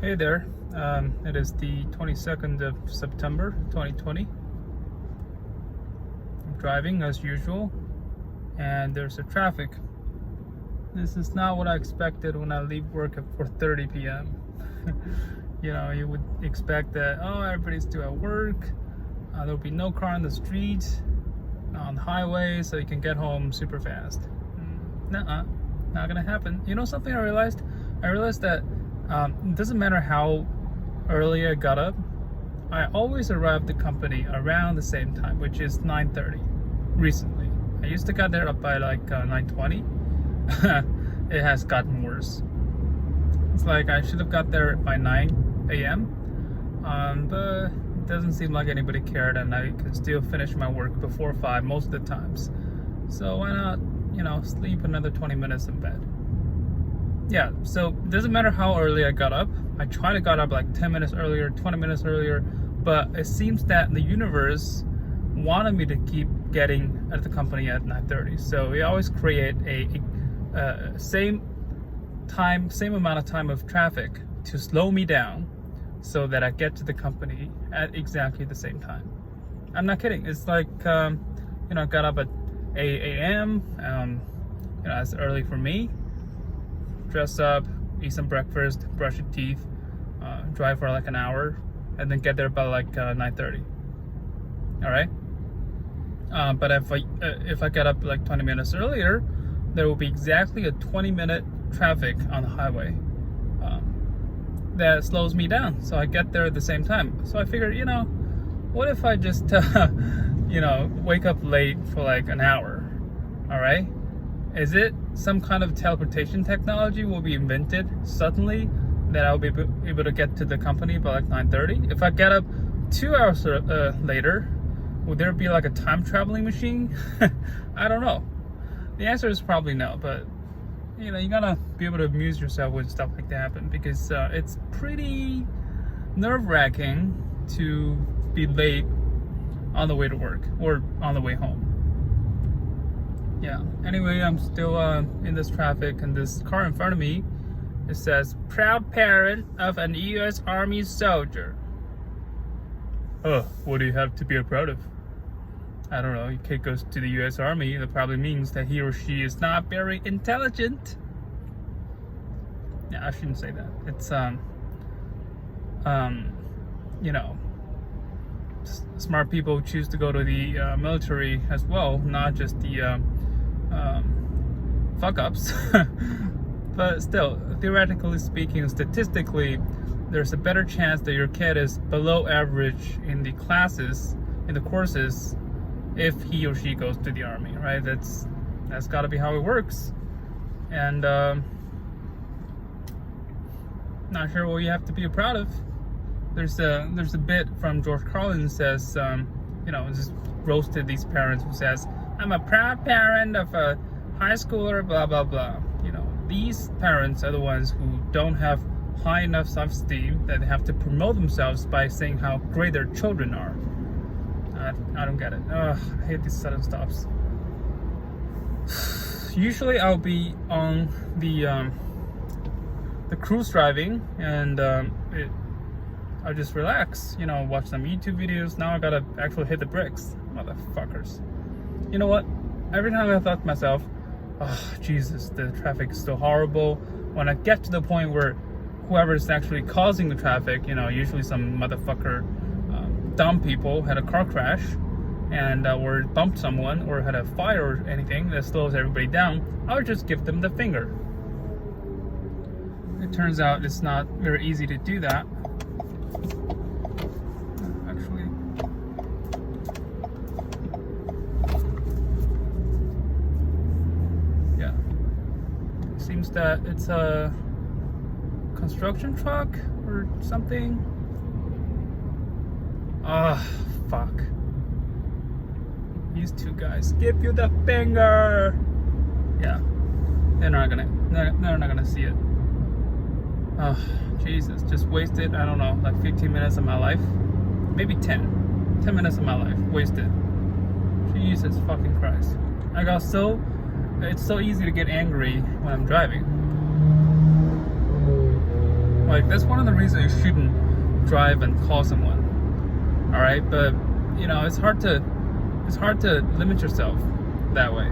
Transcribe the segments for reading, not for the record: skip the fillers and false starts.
Hey there. It is the 22nd of September 2020. I'm driving as usual, and there's a traffic. This is not what I expected when I leave work at 4:30 p.m. You would expect that, everybody's still at work. There'll be no car on the street, on the highway, so you can get home super fast. Nuh-uh, not gonna happen. You know something I realized? I realized that it doesn't matter how early I got up, I always arrive at the company around the same time, which is 9:30. Recently, I used to get there up by like 9:20. It has gotten worse. It's like I should have got there by 9 a.m. But it doesn't seem like anybody cared, and I could still finish my work before 5 most of the times. So why not, sleep another 20 minutes in bed? Yeah, so it doesn't matter how early I got up. I try to get up like 10 minutes earlier, 20 minutes earlier, but it seems that the universe wanted me to keep getting at the company at 9:30. So we always create a same amount of time of traffic to slow me down so that I get to the company at exactly the same time. I'm not kidding. It's like, I got up at 8 a.m., that's early for me. Dress up, eat some breakfast, brush your teeth, drive for like an hour, and then get there by like 9:30. All right. But if I get up like 20 minutes earlier, there will be exactly a 20-minute traffic on the highway that slows me down. So I get there at the same time. So I figured, what if I just wake up late for like an hour? All right. Is it some kind of teleportation technology will be invented suddenly that I'll be able to get to the company by like 9:30? If I get up 2 hours later, would there be like a time traveling machine? I don't know. The answer is probably no, but you gotta be able to amuse yourself when stuff like that happen, because it's pretty nerve-wracking to be late on the way to work or on the way home. Yeah, anyway, I'm still in this traffic, and this car in front of me, it says, "Proud parent of an U.S. Army soldier." What do you have to be proud of? I don't know, your kid goes to the U.S. Army, that probably means that he or she is not very intelligent. Yeah, I shouldn't say that. It's, smart people choose to go to the military as well, not just the fuck-ups. But still, theoretically speaking, statistically, there's a better chance that your kid is below average in the classes, in the courses, if he or she goes to the army, right? That's got to be how it works. And not sure what you have to be proud of. There's a bit from George Carlin that says, just roasted these parents, who says, "I'm a proud parent of a high schooler, blah blah blah." These parents are the ones who don't have high enough self-esteem that they have to promote themselves by saying how great their children are. I don't get it. I hate these sudden stops. Usually I'll be on the cruise driving, and I'll just relax, watch some YouTube videos. Now I gotta actually hit the brakes, motherfuckers. You know what? Every time I thought to myself, Jesus, the traffic is so horrible. When I get to the point where whoever is actually causing the traffic, usually some motherfucker, dumb people had a car crash and or bumped someone or had a fire or anything that slows everybody down, I would just give them the finger. It turns out it's not very easy to do that. Actually, yeah. Seems that it's a construction truck or something. Fuck. These two guys give you the finger. Yeah, they're not gonna see it. Jesus, just wasted, I don't know, like 15 minutes of my life. Maybe 10 minutes of my life wasted. Jesus fucking Christ. It's so easy to get angry when I'm driving. Like, that's one of the reasons you shouldn't drive and call someone. All right, but it's hard to limit yourself that way.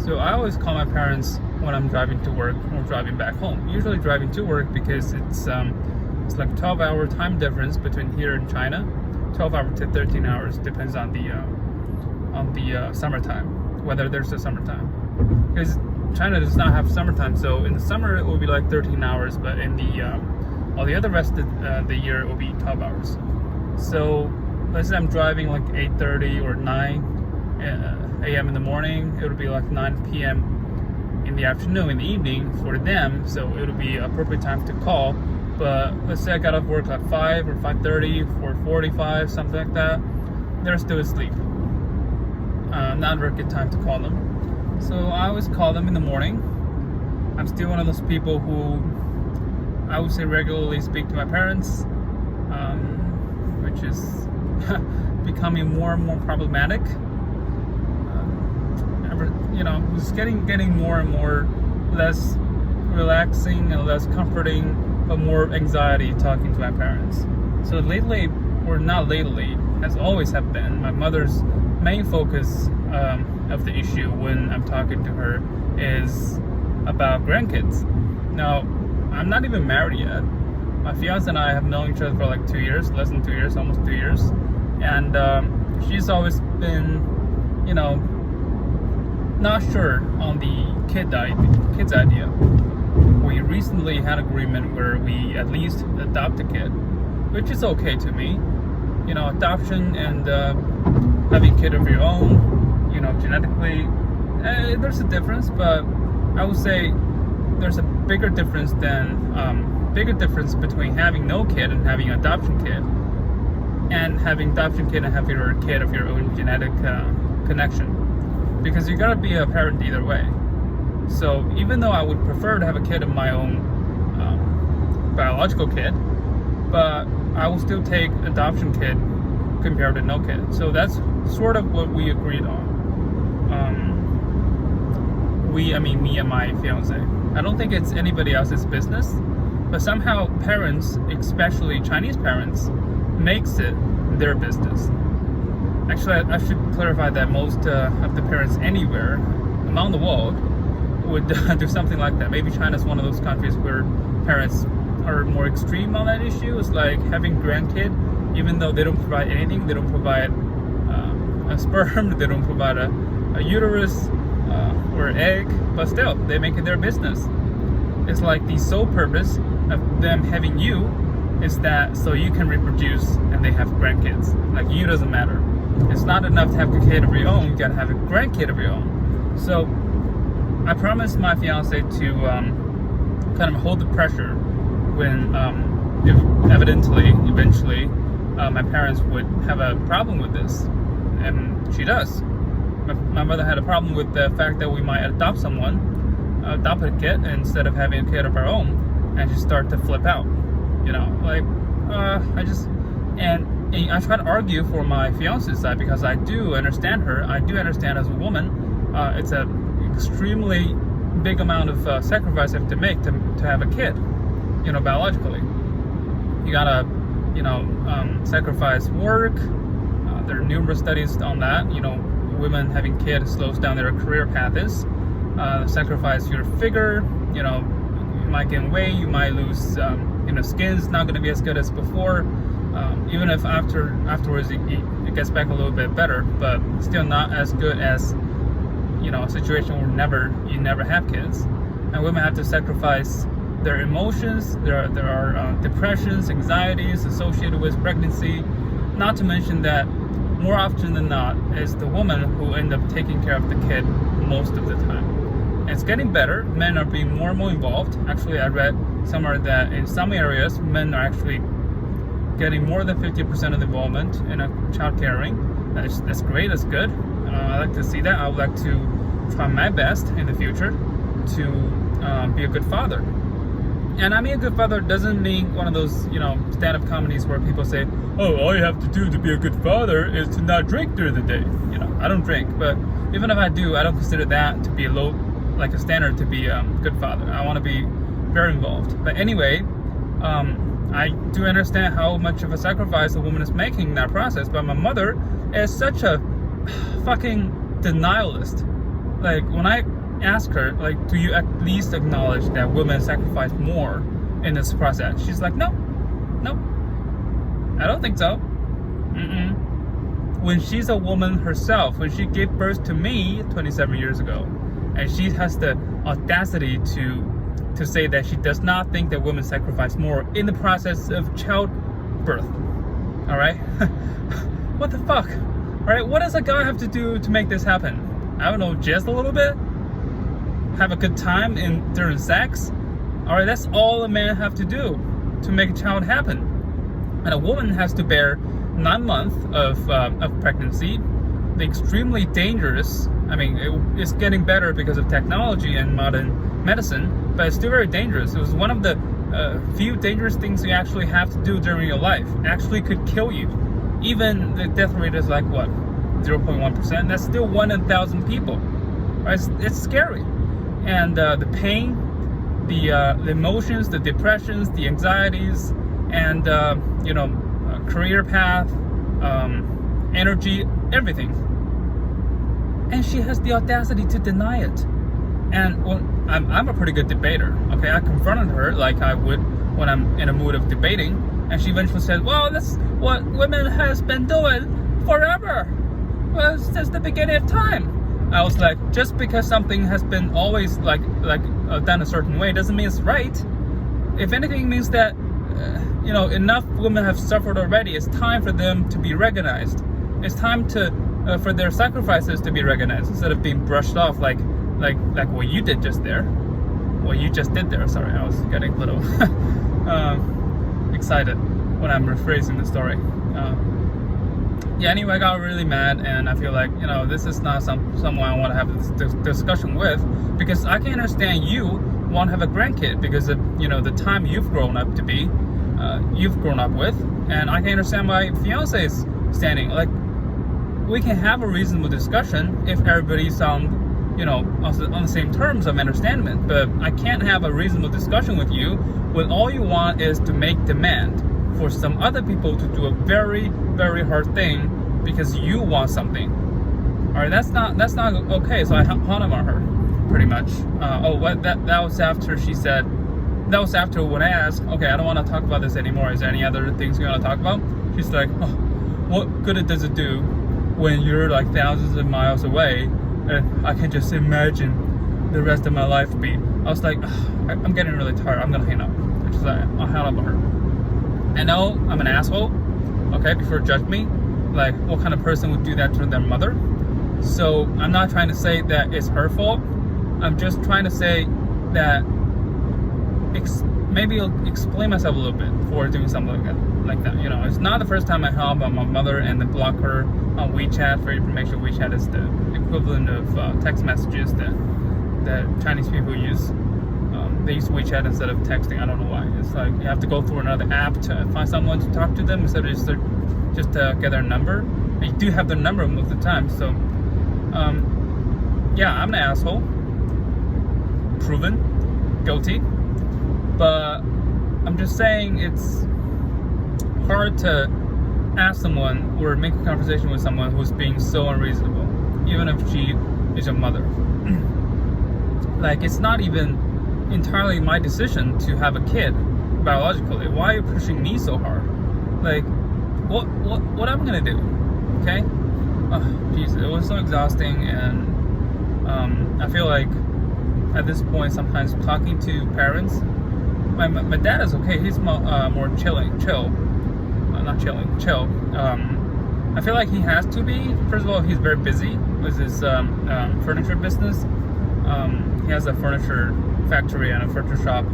So I always call my parents when I'm driving to work or driving back home. Usually driving to work because it's like 12-hour time difference between here and China. 12 hours to 13 hours depends on the summertime, whether there's a summertime. Because China does not have summertime, so in the summer it will be like 13 hours, but in all the other rest of the year it will be 12 hours. So let's say I'm driving like 8:30 or 9 a.m. in the morning, it would be like 9 p.m. in the afternoon, in the evening for them, so it would be appropriate time to call. But let's say I got off work at 5 or 5:30, 4:45, something like that, they're still asleep. Not a very good time to call them. So I always call them in the morning. I'm still one of those people who I would say regularly speak to my parents, which is becoming more and more problematic. It's getting more and more less relaxing and less comforting, but more anxiety talking to my parents. So lately, or not lately, has always have been my mother's main focus of the issue when I'm talking to her is about grandkids. Now, I'm not even married yet. My fiance and I have known each other for like 2 years, less than 2 years, almost 2 years. And she's always been, not sure on the kids idea. We recently had an agreement where we at least adopt a kid, which is okay to me. Adoption and having a kid of your own, genetically, there's a difference, but I would say there's a bigger difference between having no kid and having an adoption kid, and having adoption kid and having your kid of your own genetic connection, because you gotta be a parent either way. So even though I would prefer to have a kid of my own biological kid, but I will still take adoption kid compared to no kid. So that's sort of what we agreed on. Me and my fiance. I don't think it's anybody else's business, but somehow parents, especially Chinese parents, makes it their business. Actually, I should clarify that most of the parents anywhere among the world would do something like that. Maybe China's one of those countries where parents are more extreme on that issue. It's like having grandkid, even though they don't provide anything, they don't provide a sperm, they don't provide a uterus or egg, but still they make it their business. It's like the sole purpose of them having you is that so you can reproduce and they have grandkids. Like, you doesn't matter. It's not enough to have a kid of your own, you gotta have a grandkid of your own. So I promised my fiance to kind of hold the pressure when eventually my parents would have a problem with this, and she does. My mother had a problem with the fact that we might adopt a kid instead of having a kid of our own, and she started to flip out. And I try to argue for my fiance's side because I do understand her. I do understand as a woman, it's an extremely big amount of sacrifice you have to make to have a kid, biologically. You gotta, sacrifice work. There are numerous studies on that. Women having kids slows down their career paths. Sacrifice your figure. You might gain weight. You might lose. Skin's not gonna be as good as before. Even if afterwards it gets back a little bit better, but still not as good as a situation where you never have kids. And women have to sacrifice their emotions. There are depressions, anxieties associated with pregnancy. Not to mention that more often than not, it's the woman who end up taking care of the kid most of the time. And it's getting better. Men are being more and more involved. Actually, I read somewhere that in some areas, men are actually getting more than 50% of the involvement in child caring. That's great. That's good. I like to see that. I would like to try my best in the future to be a good father. And I mean, a good father doesn't mean one of those, stand-up comedies where people say, oh, all you have to do to be a good father is to not drink during the day. I don't drink, but even if I do, I don't consider that to be a standard to be a good father. I want to be very involved. But anyway, I do understand how much of a sacrifice a woman is making in that process, but my mother is such a fucking denialist. Like, when I ask her, like, do you at least acknowledge that women sacrifice more in this process? She's like, no, I don't think so. When she's a woman herself, when she gave birth to me 27 years ago, and she has the audacity to say that she does not think that women sacrifice more in the process of childbirth. All right? What the fuck? All right, what does a guy have to do to make this happen? I don't know, just a little bit? Have a good time during sex? All right, that's all a man have to do to make a child happen. And a woman has to bear 9 months of pregnancy. The extremely dangerous, I mean, it's getting better because of technology and modern medicine, but it's still very dangerous. It was one of the few dangerous things you actually have to do during your life. It actually could kill you. Even the death rate is like, what, 0.1%? That's still 1 in 1,000 people. Right? It's scary. And the pain, the emotions, the depressions, the anxieties, and career path, energy, everything. And she has the audacity to deny it. And I'm a pretty good debater. Okay, I confronted her like I would when I'm in a mood of debating, and she eventually said, "Well, that's what women has been doing forever, well, since the beginning of time." I was like, just because something has been always done a certain way doesn't mean it's right. If anything, it means that enough women have suffered already. It's time for them to be recognized. It's time for their sacrifices to be recognized instead of being brushed off like what you did just there. What you just did there. Sorry, I was getting a little excited when I'm rephrasing the story. Anyway, I got really mad, and I feel like, this is not someone I want to have this discussion with, because I can understand you want to have a grandkid because of, the time you've grown up with, and I can understand my fiance's standing. Like, we can have a reasonable discussion if everybody's on the same terms of understanding, but I can't have a reasonable discussion with you when all you want is to make demand for some other people to do a very, very hard thing because you want something. All right, that's not okay. So I hung up on her, pretty much. That was after she said. That was after when I asked, okay, I don't want to talk about this anymore. Is there any other things you want to talk about? She's like, what good does it do when you're like thousands of miles away and I can just imagine the rest of my life be? I was like, I'm getting really tired. I'm gonna hang up. She's like, I'll hang up on her. I know I'm an asshole. Okay, before judge me. Like, what kind of person would do that to their mother? So I'm not trying to say that it's her fault. I'm just trying to say that maybe I'll explain myself a little bit for doing something like that. It's not the first time I hung up on my mother and then block her on WeChat. For information, WeChat is the equivalent of text messages that Chinese people use. They use WeChat instead of texting. I don't know why. It's like you have to go through another app to find someone to talk to them instead of just to get their number. And you do have their number most of the time. So, I'm an asshole. Proven. Guilty. But I'm just saying it's hard to ask someone or make a conversation with someone who's being so unreasonable, even if she is your mother. Like, it's not even entirely my decision to have a kid biologically. Why are you pushing me so hard? Like, what am I gonna do? Okay? Jesus, it was so exhausting, and I feel like at this point sometimes talking to parents. My dad is okay. He's more chill. I feel like he has to be. First of all, he's very busy with his furniture business. He has a furniture factory and a furniture shop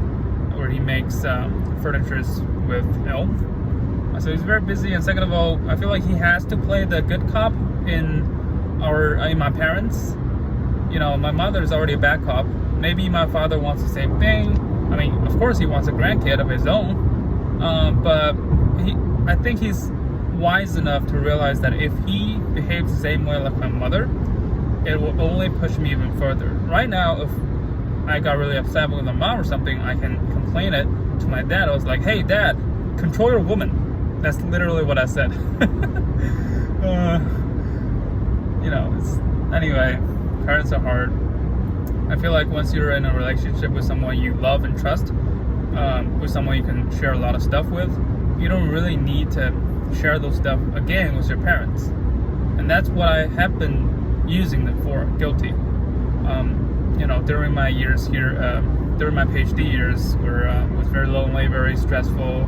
where he makes furnitures with elm. So he's very busy. And second of all, I feel like he has to play the good cop in my parents. My mother is already a bad cop. Maybe my father wants the same thing. I mean, of course he wants a grandkid of his own, but I think he's wise enough to realize that if he behaves the same way like my mother, it will only push me even further. Right now, if I got really upset with my mom or something, I can complain it to my dad. I was like, hey dad, control your woman. That's literally what I said. Anyway, parents are hard. I feel like once you're in a relationship with someone you love and trust, with someone you can share a lot of stuff with, you don't really need to share those stuff again with your parents. And that's what I have been using them for, guilty. During my years here, during my PhD years, was very lonely, very stressful,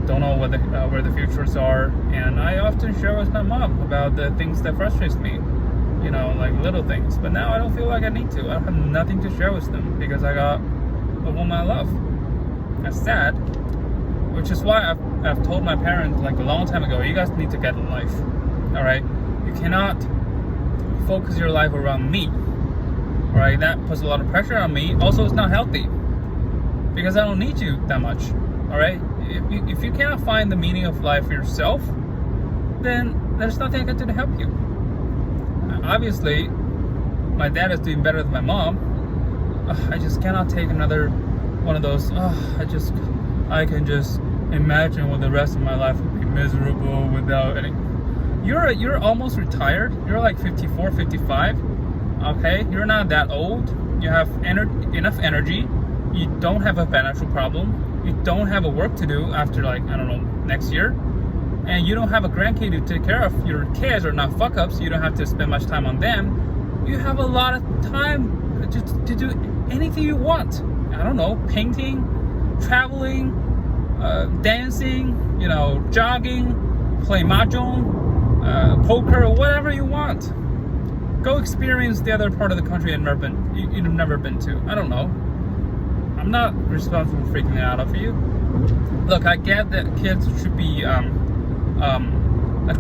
don't know where the futures are, and I often share with my mom about the things that frustrates me, like little things. But now I don't feel like I need to. I have nothing to share with them because I got a woman I love. That's sad, which is why I've told my parents like a long time ago, you guys need to get a life. All right, you cannot focus your life around me. All right, that puts a lot of pressure on me. Also, it's not healthy because I don't need you that much. All right, if you cannot find the meaning of life yourself, then there's nothing I can do to help you. Obviously, my dad is doing better than my mom. I just cannot take another one of those. I can just imagine what the rest of my life would be miserable without any. You're almost retired. You're like 54, 55. Okay, you're not that old. You have enough energy. You don't have a financial problem. You don't have a work to do after next year. And you don't have a grandkid to take care of. Your kids are not fuck ups. You don't have to spend much time on them. You have a lot of time to do anything you want. I don't know, painting, traveling, dancing, jogging, play mahjong, poker, whatever you want. Go experience the other part of the country you've never been to. I don't know. I'm not responsible for freaking out of you. Look, I get that kids should be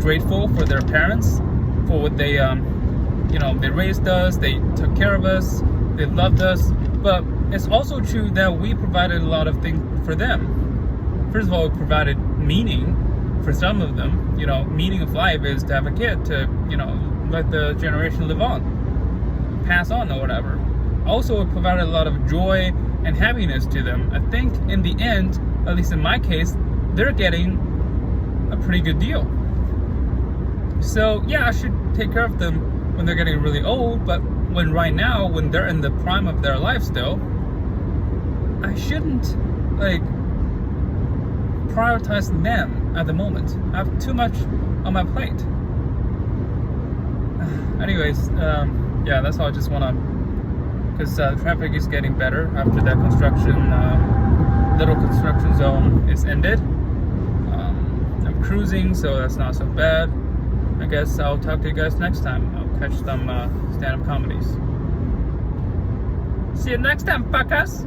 grateful for their parents for what they they raised us, they took care of us, they loved us. But it's also true that we provided a lot of things for them. First of all, we provided meaning for some of them. Meaning of life is to have a kid to let the generation live on, pass on or whatever. Also, it provided a lot of joy and happiness to them. I think in the end, at least in my case, they're getting a pretty good deal. So yeah, I should take care of them when they're getting really old, but right now, when they're in the prime of their life still, I shouldn't prioritize them at the moment. I have too much on my plate. Anyways, that's all I just want to, because traffic is getting better after that little construction zone is ended. I'm cruising, so that's not so bad. I guess I'll talk to you guys next time. I'll catch some stand-up comedies. See you next time, fuckers!